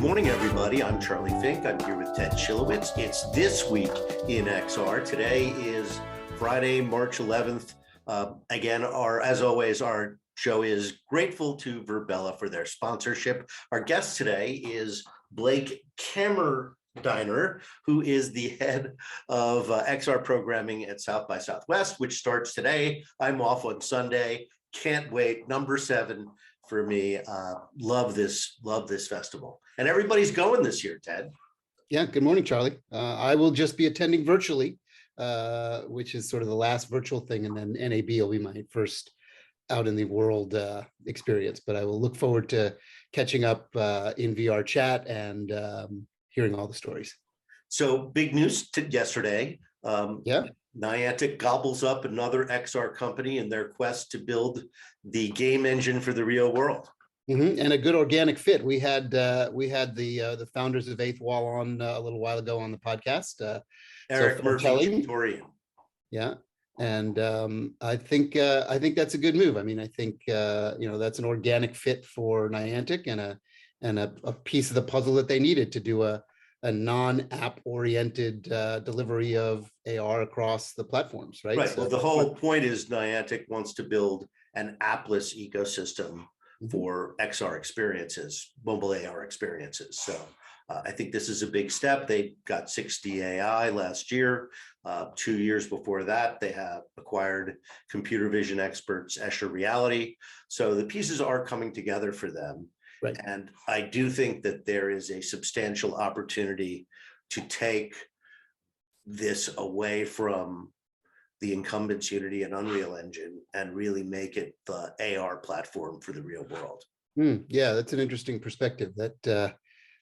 morning, everybody. I'm Charlie Fink. I'm here with Ted Schilowitz. It's This Week in XR. Today is Friday, March 11th. Again, as always, our show is grateful to Verbella for their sponsorship. Our guest today is Blake Kammerdiener, who is the head of XR programming at South by Southwest, which starts today. I'm off on Sunday. Can't wait. Number 7 for me. Love this festival. And everybody's going this year, Ted. Yeah, good morning, Charlie. I will just be attending virtually, which is sort of the last virtual thing, and then NAB will be my first out in the world experience. But I will look forward to catching up in VR chat and hearing all the stories. So big news yesterday. Yeah. Niantic gobbles up another XR company in their quest to build the game engine for the real world. Mm-hmm. And a good organic fit. We had the founders of Eighth Wall on a little while ago on the podcast. Eric Murphy. Yeah, and I think that's a good move. I mean, I think that's an organic fit for Niantic and a piece of the puzzle that they needed to do a non-app oriented delivery of AR across the platforms, right? Right. So, well, the whole point is Niantic wants to build an appless ecosystem for XR experiences, mobile AR experiences. So I think this is a big step. They got 60 AI last year. 2 years before that, they have acquired computer vision experts, Escher Reality. So the pieces are coming together for them. Right. And I do think that there is a substantial opportunity to take this away from the incumbents Unity and Unreal Engine and really make it the AR platform for the real world. Yeah, that's an interesting perspective. That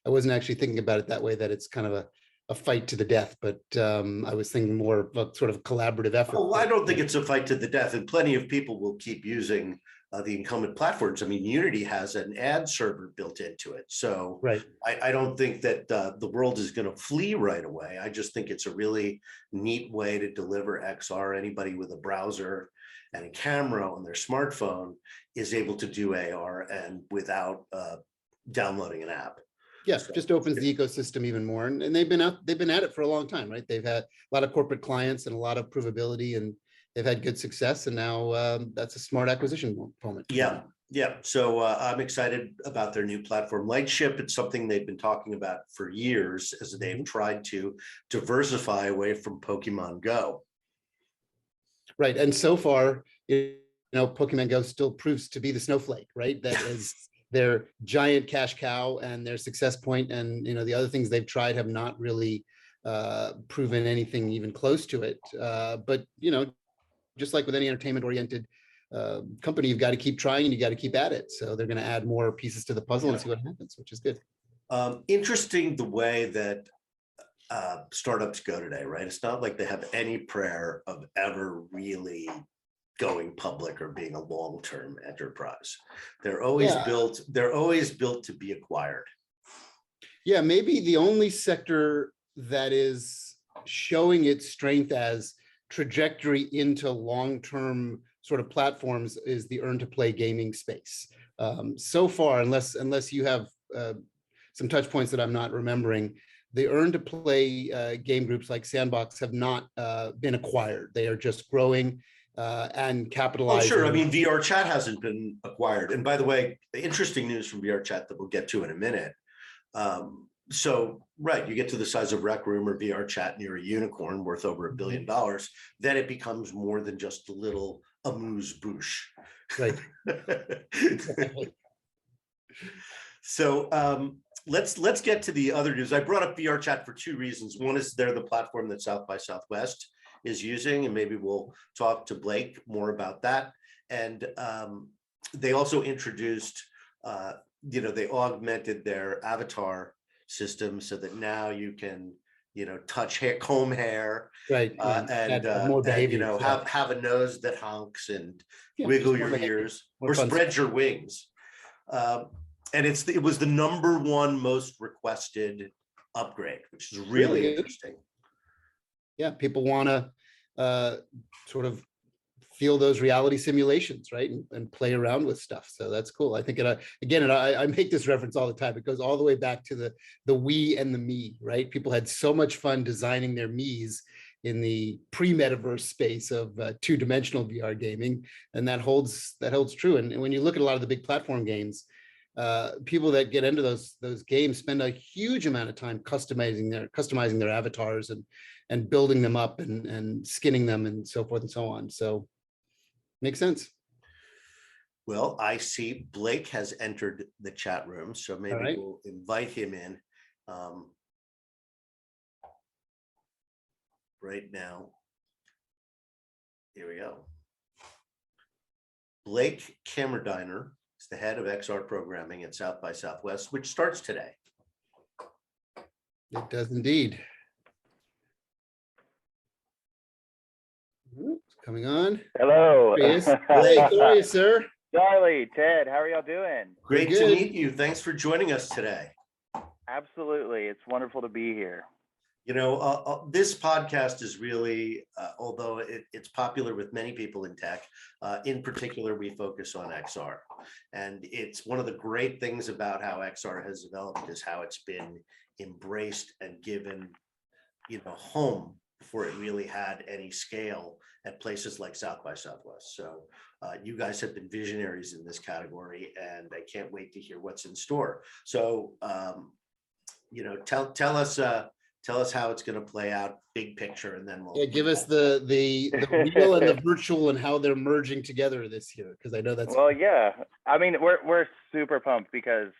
I wasn't actually thinking about it that way, that it's kind of a fight to the death, but I was thinking more of a sort of collaborative effort. Oh, I don't think it's a fight to the death, and plenty of people will keep using the incumbent platforms. I mean, Unity has an ad server built into it. So right. I don't think that the world is going to flee right away. I just think it's a really neat way to deliver XR. Anybody with a browser and a camera on their smartphone is able to do AR and without downloading an app. Yeah, so just opens the ecosystem even more. And they've been at it for a long time, right? They've had a lot of corporate clients and a lot of provability, and they've had good success, and now that's a smart acquisition moment. Yeah. So I'm excited about their new platform, Lightship. It's something they've been talking about for years as they've tried to diversify away from Pokemon Go. Right, and so far, Pokemon Go still proves to be the snowflake, right? That is their giant cash cow and their success point, and the other things they've tried have not really proven anything even close to it. But just like with any entertainment-oriented company, you've got to keep trying and you got to keep at it. So they're going to add more pieces to the puzzle and see what happens, which is good. Interesting the way that startups go today, right? It's not like they have any prayer of ever really going public or being a long-term enterprise. They're always built to be acquired. Yeah, maybe the only sector that is showing its strength as trajectory into long-term sort of platforms is the earn-to-play gaming space. So far, unless you have some touch points that I'm not remembering, the earn-to-play game groups like Sandbox have not been acquired. They are just growing and capitalizing. Oh, sure. I mean, VR chat hasn't been acquired. And by the way, the interesting news from VR chat that we'll get to in a minute. So, right, you get to the size of Rec Room or VR chat and you're a unicorn worth over $1 billion, then it becomes more than just a little amuse-bouche. Right. So let's get to the other news. I brought up VR chat for 2 reasons. One is they're the platform that South by Southwest is using, and maybe we'll talk to Blake more about that. And they also introduced, they augmented their avatar system so that now you can, touch hair, comb hair, right, more behavior, have a nose that honks and wiggle your ears or spread your wings. And it was the #1 most requested upgrade, which is really interesting. Yeah, people want to sort of feel those reality simulations, right? And play around with stuff. So that's cool. I think I make this reference all the time. It goes all the way back to the we and the me, right? People had so much fun designing their me's in the pre-metaverse space of two-dimensional VR gaming, and that holds true. And when you look at a lot of the big platform games, people that get into those games spend a huge amount of time customizing their avatars and building them up and skinning them and so forth and so on. So makes sense. Well, I see Blake has entered the chat room, so maybe right. we'll invite him in right now. Here we go. Blake Kammerdiener is the head of XR programming at South by Southwest, which starts today. It does indeed. It's coming on. Hello. Blake, how are you, sir? Charlie, Ted, how are y'all doing? Great to meet you. Thanks for joining us today. Absolutely. It's wonderful to be here. You know, this podcast is really, although it's popular with many people in tech, in particular, we focus on XR. And it's one of the great things about how XR has developed is how it's been embraced and given, home before it really had any scale at places like South by Southwest. So you guys have been visionaries in this category, and I can't wait to hear what's in store. So, tell us how it's going to play out, big picture, and then we'll give us the real and the virtual and how they're merging together this year, because I know that's yeah. I mean, we're super pumped because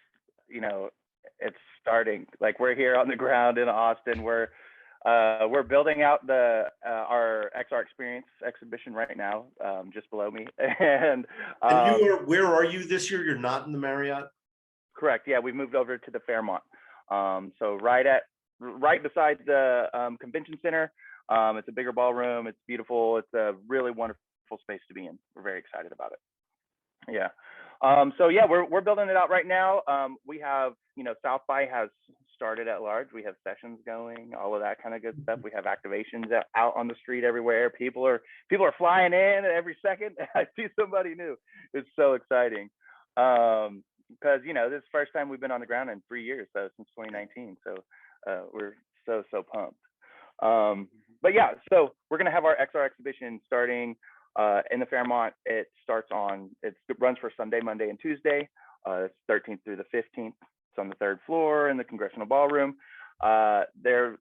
it's starting. Like, we're here on the ground in Austin. We're building out our XR Experience exhibition right now, just below me. And where are you this year? You're not in the Marriott? Correct. Yeah, we moved over to the Fairmont. So right beside the convention center. It's a bigger ballroom. It's beautiful. It's a really wonderful space to be in. We're very excited about it. Yeah. So yeah, we're building it out right now. We have, South by has started at large. We have sessions going, all of that kind of good stuff. We have activations out on the street everywhere. People are flying in every second. I see somebody new. It's so exciting. Because this is the first time we've been on the ground in 3 years, so since 2019. So we're so pumped. But yeah, so we're gonna have our XR exhibition starting in the Fairmont. It runs for Sunday, Monday, and Tuesday. It's 13th through the 15th. It's on the 3rd floor in the Congressional Ballroom. There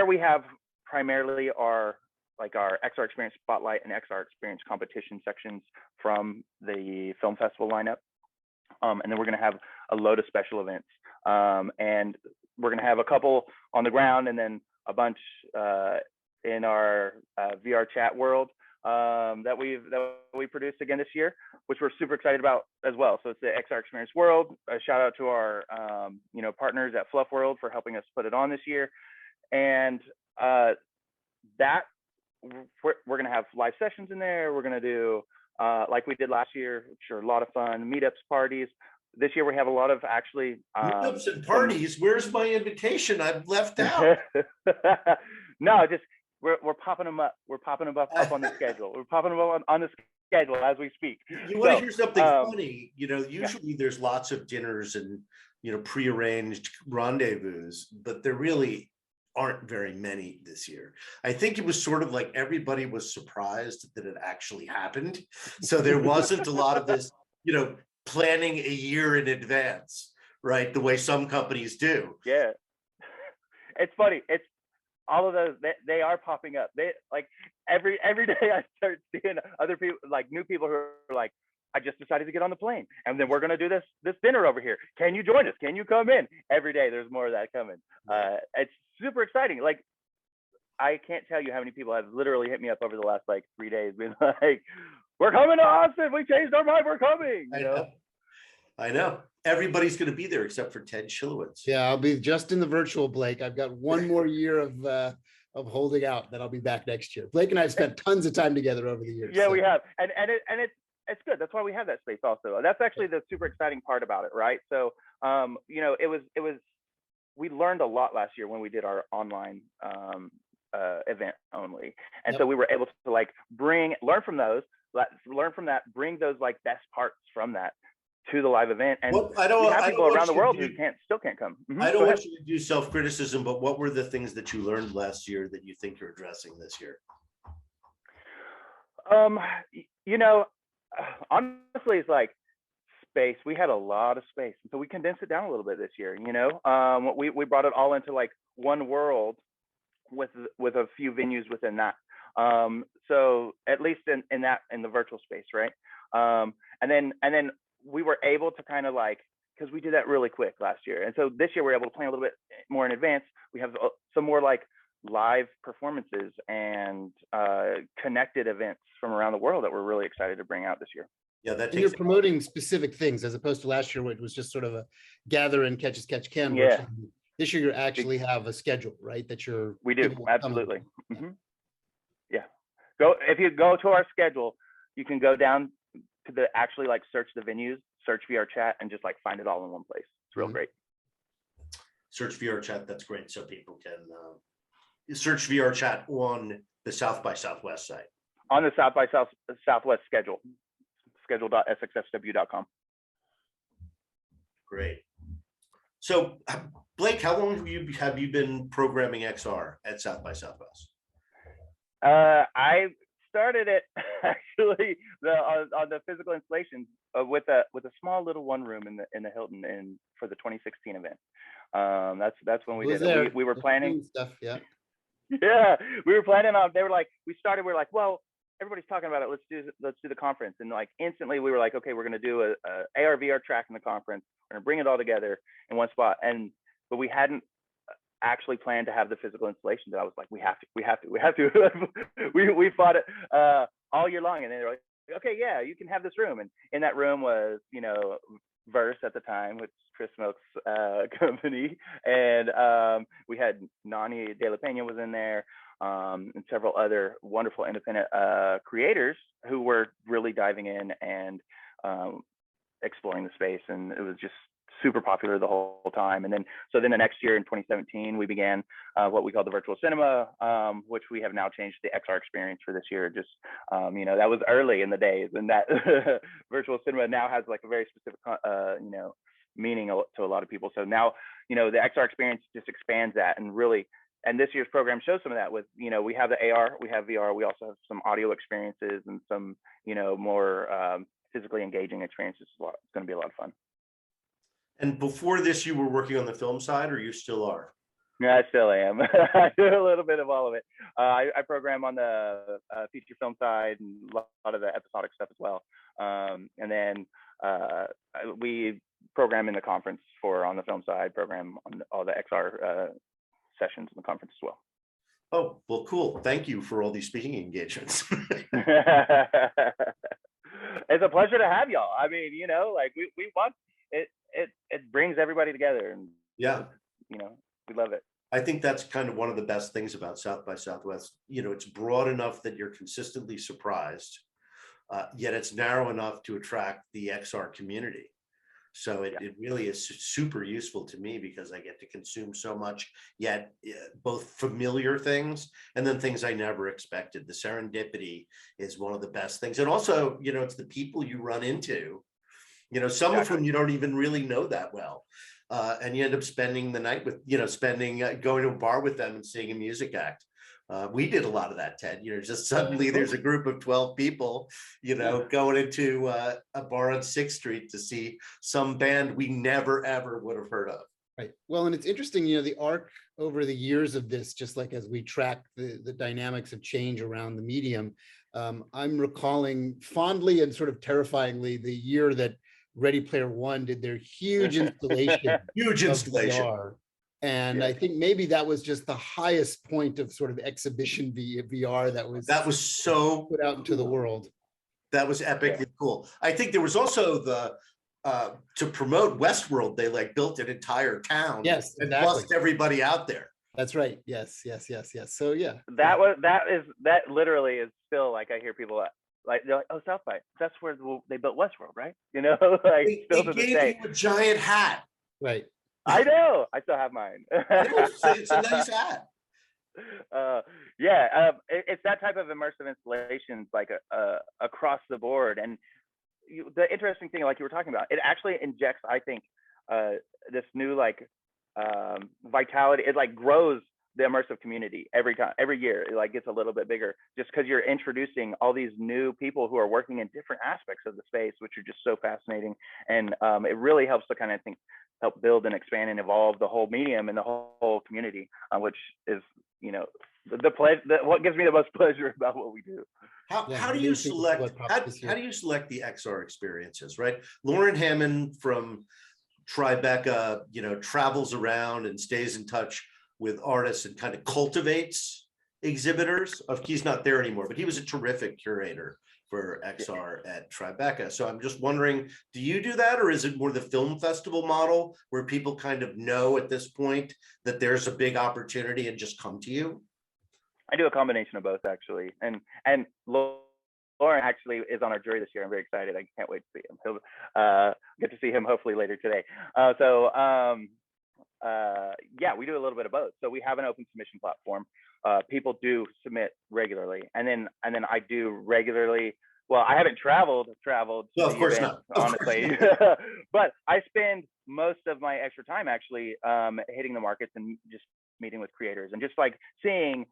we have primarily our XR Experience Spotlight and XR Experience Competition sections from the film festival lineup. And then we're going to have a load of special events. And we're going to have a couple on the ground and then a bunch in our VR chat world that we produced again this year, which we're super excited about as well. So it's the XR Experience World. A shout out to our partners at Fluff World for helping us put it on this year. And that we're going to have live sessions in there. We're going to do like we did last year, which are a lot of fun, meetups, parties. This year we have a lot of actually meetups and parties. Where's my invitation? I've left out. No, just we're popping them up. We're popping them up on the schedule. We're popping them up on the schedule as we speak. You want to hear something funny? Usually there's lots of dinners and prearranged rendezvous, but there really aren't very many this year. I think it was sort of like everybody was surprised that it actually happened. So there wasn't a lot of this, planning a year in advance, right? The way some companies do. Yeah. It's funny. It's all of those, they are popping up. They like every day I start seeing other people, like new people who are like, I just decided to get on the plane and then we're going to do this dinner over here. Can you join us? Can you come in? Every day there's more of that coming. It's super exciting. Like, I can't tell you how many people have literally hit me up over the last 3 days being like, we're coming to Austin. We changed our mind. We're coming. I know. Everybody's going to be there except for Ted Schilowitz. Yeah, I'll be just in the virtual, Blake. I've got one more year of holding out, then I'll be back next year. Blake and I have spent tons of time together over the years. Yeah, so. We have. And it's good. That's why we have that space also. That's actually the super exciting part about it, right? So, it was we learned a lot last year when we did our online event only. And so we were able to like learn from that, bring those like best parts from that to the live event. And we have people around the world who still can't come. I don't want you to do self-criticism, but what were the things that you learned last year that you think you're addressing this year? You know, honestly, it's like space. We had a lot of space, so we condensed it down a little bit this year. You know, we brought it all into like one world with a few venues within that. So at least in the virtual space, right? And then we were able to kind of like, because we did that really quick last year, and so this year we're able to plan a little bit more in advance. We have some more like live performances and connected events from around the world that we're really excited to bring out this year. Yeah, and you're promoting specific things as opposed to last year, where it was just sort of a gather and catch as catch can. Yeah. This year you actually have a schedule, right? We do, absolutely. Mm-hmm. Yeah. If you go to our schedule, you can go down to actually like search the venues, search VR chat, and just like find it all in one place. It's real great. Search VR chat. That's great. So people can search VR chat on the South by Southwest site. On the South by Southwest schedule.sxsw.com. Great. So Blake, how long have you been programming XR at South by Southwest? I started it actually on the physical installations with a small little one room in the Hilton for the 2016 event. That's when we did it. We were planning stuff. Yeah. Yeah, we were planning on. They were like, we're like, well, everybody's talking about it. Let's do the conference. And like instantly we were like, okay, we're gonna do a AR VR track in the conference. We're gonna bring it all together in one spot. But we hadn't actually planned to have the physical installation. That I was like, we have to. we fought it all year long, and then they're like, okay, yeah, you can have this room. And in that room was, you know, Verse at the time, which Chris Milk's company, and we had Nani De La Pena was in there, and several other wonderful independent creators who were really diving in and exploring the space, and it was just super popular the whole time. And then the next year in 2017 we began what we call the virtual cinema, which we have now changed the XR experience for this year. Just you know, that was early in the days, and that virtual cinema now has like a very specific you know, meaning to a lot of people. So now, you know, the XR experience just expands that, and really, and this year's program shows some of that with, you know, we have the AR, we have VR, we also have some audio experiences and some, you know, more physically engaging experiences. It's going to be a lot of fun. And before this, you were working on the film side, or you still are? Yeah, I still am. I do a little bit of all of it. I program on the feature film side and a lot of the episodic stuff as well. And then we program in the conference on the film side, program on all the XR sessions in the conference as well. Oh, well, cool. Thank you for all these speaking engagements. It's a pleasure to have y'all. I mean, you know, like we want it. It brings everybody together, and yeah, you know, we love it. I think that's kind of one of the best things about South by Southwest. You know, it's broad enough that you're consistently surprised, yet it's narrow enough to attract the XR community. So it really is super useful to me because I get to consume so much, yet both familiar things and then things I never expected. The serendipity is one of the best things. And also, you know, it's the people you run into, you know, some of whom you don't even really know that well. And you end up spending the night with, you know, going to a bar with them and seeing a music act. We did a lot of that, Ted. You know, just suddenly there's a group of 12 people, you know, going into a bar on 6th Street to see some band we never, ever would have heard of. Right. Well, and it's interesting, you know, the arc over the years of this, just like as we track the dynamics of change around the medium, I'm recalling fondly and sort of terrifyingly the year that Ready Player One did their huge installation. VR. And I think maybe that was just the highest point of sort of exhibition VR that was so put out into the world. That was epically cool. I think there was also the to promote Westworld, they like built an entire town. Yes, and bussed everybody out there. That's right. Yes. So yeah. That literally is still like, I hear people like, they're like, oh, South by, that's where they built Westworld, right? You know, like they gave you a giant hat. Right. I know. I still have mine. It's a nice hat. It's that type of immersive installations, like across the board. And the interesting thing, like you were talking about, it actually injects, I think, this new like vitality. It like grows the immersive community every year. It like gets a little bit bigger, just because you're introducing all these new people who are working in different aspects of the space, which are just so fascinating. And it really helps to kind of help build and expand and evolve the whole medium and the whole community, which is, you know, what gives me the most pleasure about what we do. How do you select how do you select the XR experiences, right? Lauren Hammond from Tribeca, you know, travels around and stays in touch with artists and kind of cultivates exhibitors. He's not there anymore, but he was a terrific curator for XR at Tribeca. So I'm just wondering, do you do that, or is it more the film festival model where people kind of know at this point that there's a big opportunity and just come to you? I do a combination of both, actually. And Lauren actually is on our jury this year. I'm very excited. I can't wait to see him. He'll get to see him hopefully later today. We do a little bit of both. So we have an open submission platform. People do submit regularly, and then I do regularly. Well, I haven't traveled. No, of course not. Honestly, but I spend most of my extra time actually hitting the markets and just meeting with creators and just like seeing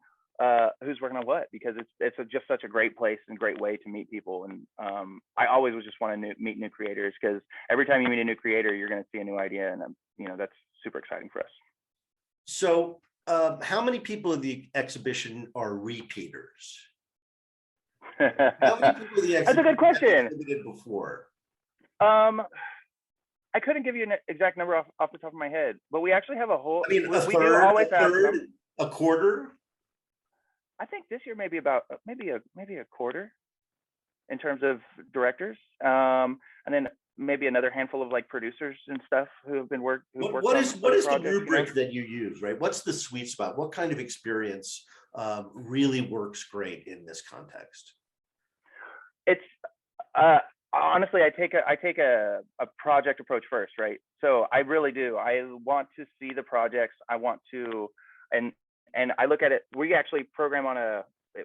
who's working on what, because it's just such a great place and great way to meet people. And I always would just want to meet new creators, because every time you meet a new creator, you're going to see a new idea, and that's super exciting for us. So how many people in the exhibition are repeaters? How many people in the exhibition? That's a good question. Before? I couldn't give you an exact number off the top of my head, but we actually have a whole. I mean, we do always have a quarter. I think this year maybe about maybe a quarter in terms of directors, and then maybe another handful of like producers and stuff who have been what is the rubric that you use, right? What's the sweet spot? What kind of experience really works great in this context? It's honestly, I take a project approach first, right? So I really do. I want to see the projects. I want to, and I look at it. We actually program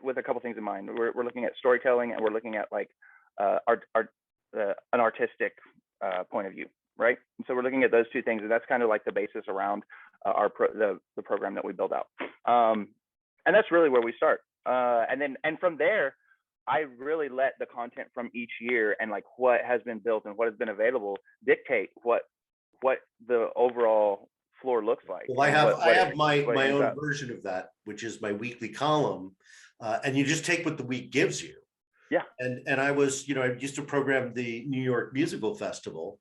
with a couple things in mind. We're looking at storytelling, and we're looking at like an artistic point of view, right? And so we're looking at those two things, and that's kind of like the basis around the program that we build out. And that's really where we start. And from there, I really let the content from each year and like what has been built and what has been available dictate what the overall floor looks like. Well, I have my own version of that, which is my weekly column, and you just take what the week gives you. Yeah. And I was, I used to program the New York Musical Festival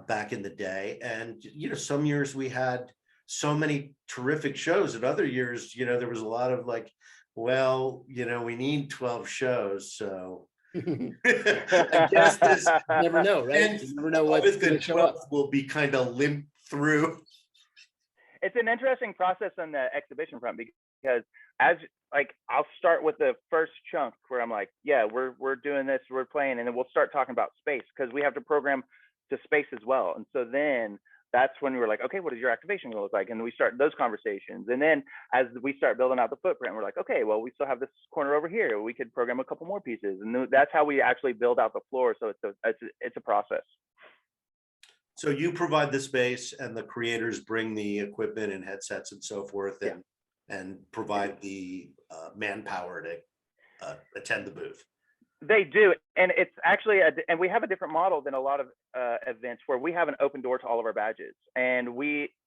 back in the day, and some years we had so many terrific shows, and other years, there was a lot of like, well, we need 12 shows, so I guess this you never know, right? And you never know what the 12 will be kind of limp through. It's an interesting process on the exhibition front, because I'll start with the first chunk where I'm like, yeah, we're doing this, we're playing, and then we'll start talking about space, because we have to program to space as well. And so then that's when we were like, okay, what does your activation look like? And we start those conversations. And then as we start building out the footprint, we're like, okay, well, we still have this corner over here. We could program a couple more pieces. And that's how we actually build out the floor. So it's a process. So you provide the space, and the creators bring the equipment and headsets and so forth, and provide the manpower to attend the booth. They do, and it's actually and we have a different model than a lot of events, where we have an open door to all of our badges, and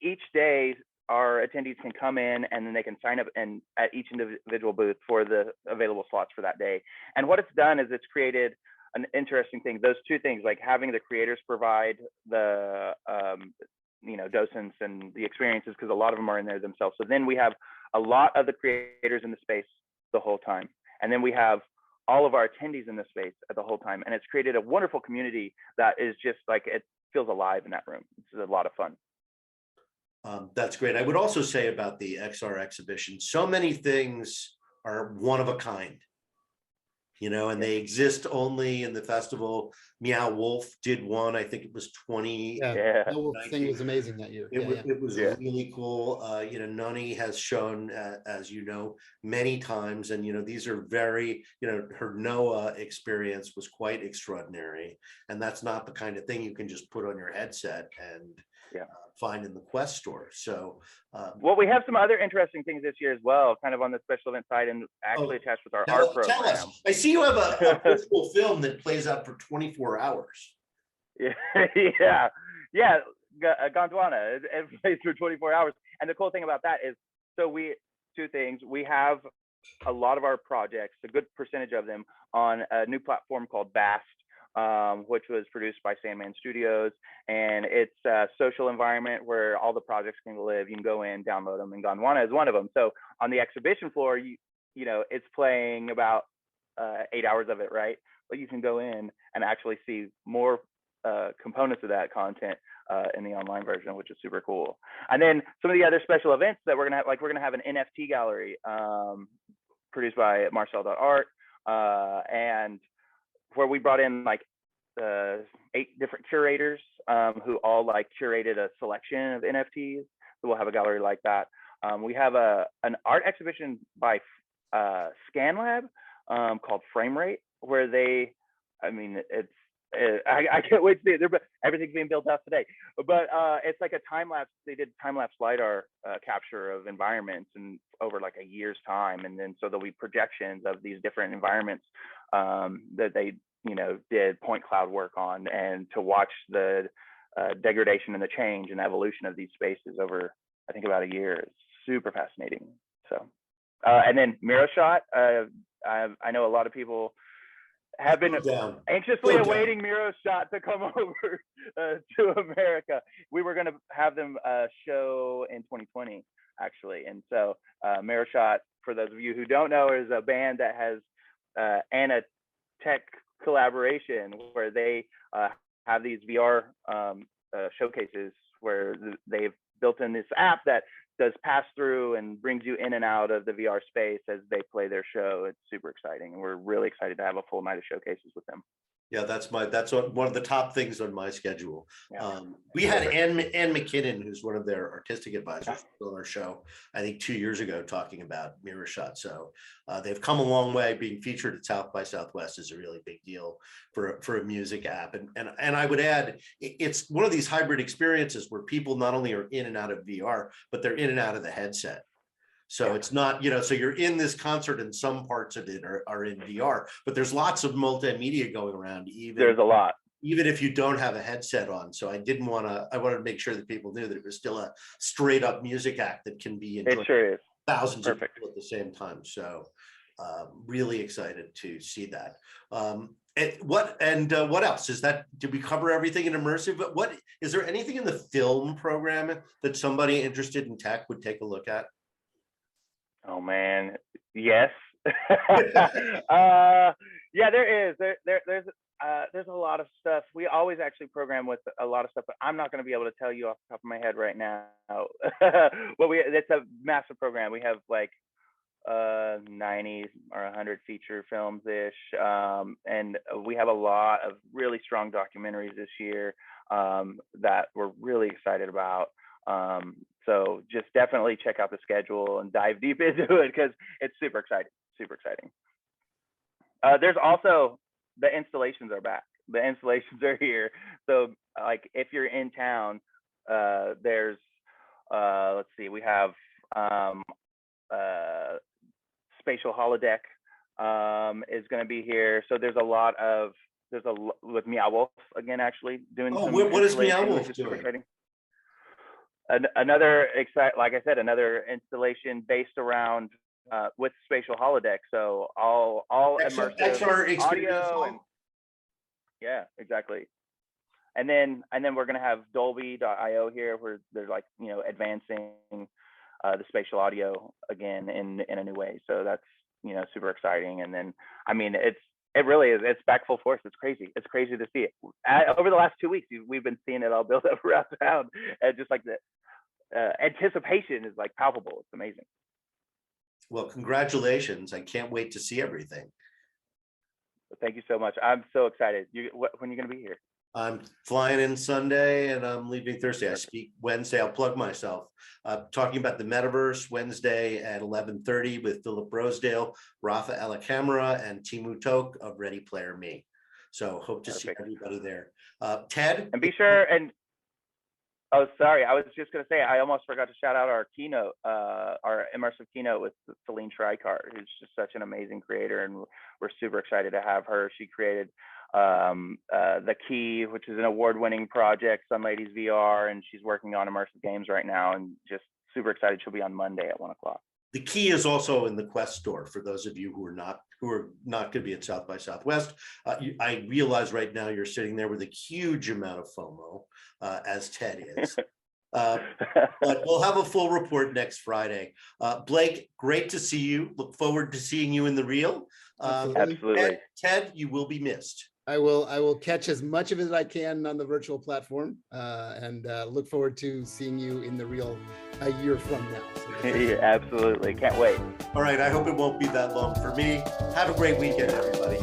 each day our attendees can come in, and then they can sign up at each individual booth for the available slots for that day. And what it's done is it's created an interesting thing. Those two things, like having the creators provide the docents and the experiences, because a lot of them are in there themselves. So then we have a lot of the creators in the space the whole time, and then we have all of our attendees in the space at the whole time. And it's created a wonderful community that is just like, it feels alive in that room. It's a lot of fun. That's great. I would also say about the XR exhibition, so many things are one of a kind. and they exist only in the festival. Meow Wolf did one, I think it was 20. Yeah, the whole thing was amazing that year. It was Yeah. really cool. Nani has shown, as you know, many times, and these are very, her Noah experience was quite extraordinary, and that's not the kind of thing you can just put on your headset and find in the Quest store. So, well, we have some other interesting things this year as well, kind of on the special event side, and actually attached with our art program. Tell us. I see you have a virtual film that plays out for 24 hours. Yeah. Gondwana, it plays for 24 hours. And the cool thing about that is, two things. We have a lot of our projects, a good percentage of them, on a new platform called Bast, which was produced by Sandman Studios. And it's a social environment where all the projects can live. You can go in, download them, and Gondwana is one of them. So on the exhibition floor, it's playing about 8 hours of it, right? But you can go in and actually see more components of that content in the online version, which is super cool. And then some of the other special events that we're gonna have, like we're gonna have an NFT gallery produced by Marcel.art, and where we brought in like 8 different curators who all like curated a selection of NFTs. So we'll have a gallery like that. We have an art exhibition by ScanLab called Frame Rate, where I can't wait to see it. Everything's being built out today, but it's like a time lapse. They did time lapse LiDAR capture of environments and over like a year's time, and then so there'll be projections of these different environments that they did point cloud work on, and to watch the degradation and the change and evolution of these spaces over, I think, about a year. It's super fascinating. So, and then Miro Shot. I know a lot of people have been anxiously awaiting Miro Shot to come over to America. We were going to have them show in 2020, actually. And so Miro Shot, for those of you who don't know, is a band that has and a tech collaboration where they have these VR showcases where they've built in this app that does pass through and brings you in and out of the VR space as they play their show. It's super exciting, and we're really excited to have a full night of showcases with them. Yeah, that's one of the top things on my schedule. Yeah. We had Ann McKinnon, who's one of their artistic advisors, on our show, I think 2 years ago, talking about Mirror Shot. So they've come a long way. Being featured at South by Southwest is a really big deal for a music app. And I would add, it's one of these hybrid experiences where people not only are in and out of VR, but they're in and out of the headset. So it's not, so you're in this concert and some parts of it are in VR, but there's lots of multimedia going around. There's a lot. Even if you don't have a headset on. So I wanted to make sure that people knew that it was still a straight up music act that can be enjoyed. It sure is. Thousands of people at the same time. So really excited to see that. What else is that? Did we cover everything in Immersive? What is there anything in the film program that somebody interested in tech would take a look at? Oh man, yes. Yeah, there is. There's a lot of stuff. We always actually program with a lot of stuff, but I'm not going to be able to tell you off the top of my head right now. Well, it's a massive program. We have like 90 or 100 feature films ish, and we have a lot of really strong documentaries this year that we're really excited about. So just definitely check out the schedule and dive deep into it, because it's super exciting. There's also, the installations are back. The installations are here. So like if you're in town, there's let's see, we have spatial holodeck is going to be here. So there's a lot with Meow Wolf again, actually doing. What is Meow Wolf doing? Another like I said, another installation based around with spatial holodeck. So all immersive audio and yeah, exactly. And then we're gonna have Dolby.io here, where they're like advancing the spatial audio again in a new way. So that's super exciting. And then it really is. It's back full force. It's crazy. It's crazy to see it. Over the last 2 weeks, we've been seeing it all build up around town, and just like the anticipation is like palpable. It's amazing. Well, congratulations. I can't wait to see everything. Thank you so much. I'm so excited. When are you going to be here? I'm flying in Sunday and I'm leaving Thursday. I speak Wednesday. I'll plug myself. Talking about the metaverse Wednesday at 11:30 with Philip Rosedale, Rafa Alacamara, and Timu Tok of Ready Player Me. So hope to see everybody there. Ted? And be sure and oh, sorry. I was just going to say, I almost forgot to shout out our keynote, our immersive keynote with Celine Tricart, who's just such an amazing creator. And we're super excited to have her. She created The Key, which is an award-winning project, Sun Ladies VR, and she's working on immersive games right now, and just super excited. She'll be on Monday at 1 o'clock. The Key is also in the Quest store for those of you who are not going to be at South by Southwest. I realize right now you're sitting there with a huge amount of FOMO, as Ted is. But we'll have a full report next Friday. Blake, great to see you. Look forward to seeing you in the reel. Absolutely. Ted, you will be missed. I will catch as much of it as I can on the virtual platform, and look forward to seeing you in the real a year from now. So Yeah, absolutely. Can't wait. All right. I hope it won't be that long for me. Have a great weekend, everybody.